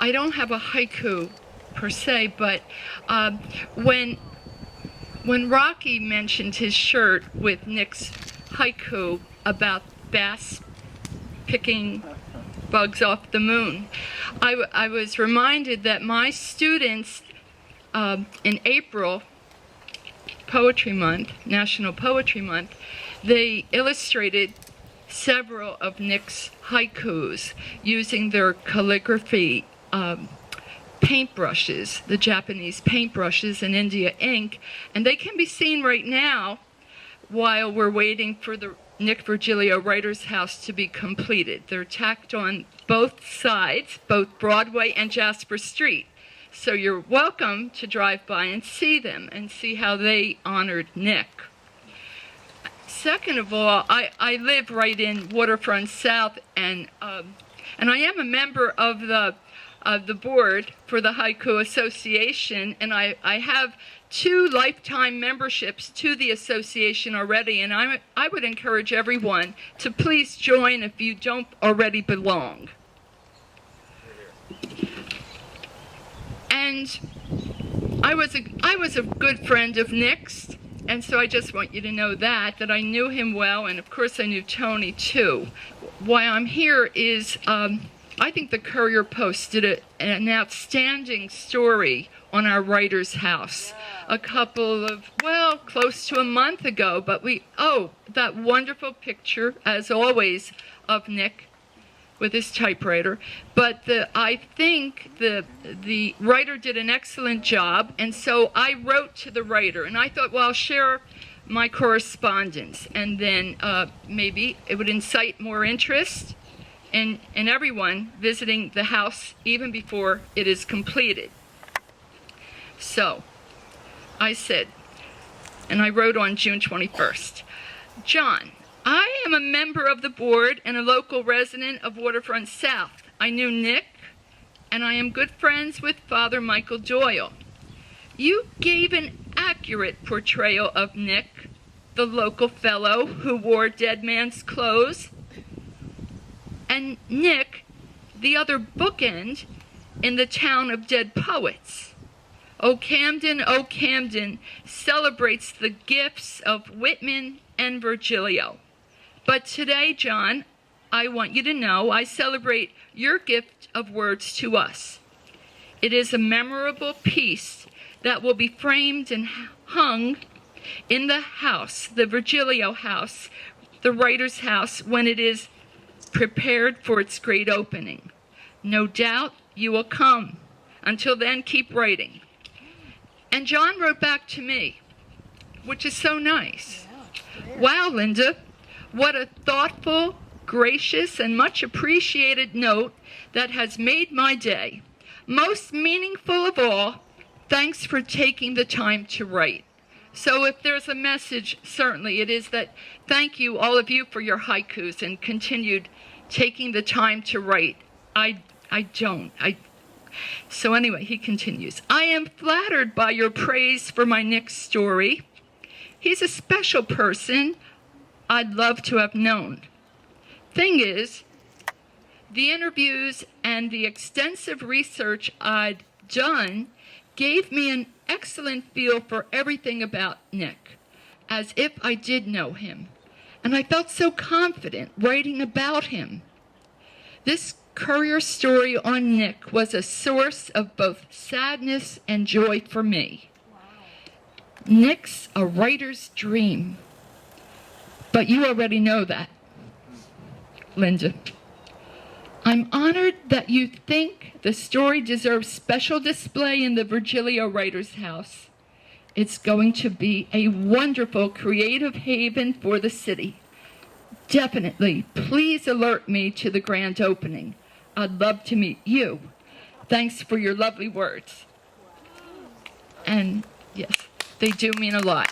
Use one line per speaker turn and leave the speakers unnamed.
I don't have a haiku per se, but when Rocky mentioned his shirt with Nick's haiku about bass picking bugs off the moon, I was reminded that my students in April, Poetry Month, National Poetry Month, they illustrated several of Nick's haikus using their calligraphy paintbrushes, the Japanese paintbrushes and India ink, and they can be seen right now while we're waiting for the Nick Virgilio Writers House to be completed. They're tacked on both sides, both Broadway and Jasper Street. So you're welcome to drive by and see them and see how they honored Nick. Second of all, I live right in Waterfront South, and I am a member of the board for the Haiku Association, and I have 2 lifetime memberships to the association already, and I would encourage everyone to please join if you don't already belong. And I was a good friend of Nick's, and so I just want you to know that I knew him well, and of course I knew Tony too. Why I'm here is I think the Courier-Post did an outstanding story on our Writers House a couple of, close to a month ago, but that wonderful picture, as always, of Nick with his typewriter. But I think the writer did an excellent job, and so I wrote to the writer, and I thought, well, I'll share my correspondence, and then maybe it would incite more interest in everyone visiting the house even before it is completed. So I said, and I wrote on June 21st, John, I am a member of the board and a local resident of Waterfront South. I knew Nick, and I am good friends with Father Michael Doyle. You gave an accurate portrayal of Nick, the local fellow who wore dead man's clothes, and Nick, the other bookend in the town of dead poets. O Camden celebrates the gifts of Whitman and Virgilio. But today, John, I want you to know I celebrate your gift of words to us. It is a memorable piece that will be framed and hung in the house, the Virgilio house, the Writers House, when it is prepared for its great opening. No doubt you will come. Until then, keep writing. And John wrote back to me, which is so nice. Wow, Linda, what a thoughtful, gracious, and much appreciated note that has made my day. Most meaningful of all, thanks for taking the time to write. So if there's a message, certainly it is that thank you, all of you, for your haikus and continued taking the time to write. So anyway, he continues. I am flattered by your praise for my Nick story. He's a special person I'd love to have known. Thing is, the interviews and the extensive research I'd done gave me an excellent feel for everything about Nick, as if I did know him. And I felt so confident writing about him. This Courier story on Nick was a source of both sadness and joy for me. Wow. Nick's a writer's dream. But you already know that, Linda. I'm honored that you think the story deserves special display in the Virgilio Writers House. It's going to be a wonderful creative haven for the city. Definitely, please alert me to the grand opening. I'd love to meet you. Thanks for your lovely words. And yes, they do mean a lot.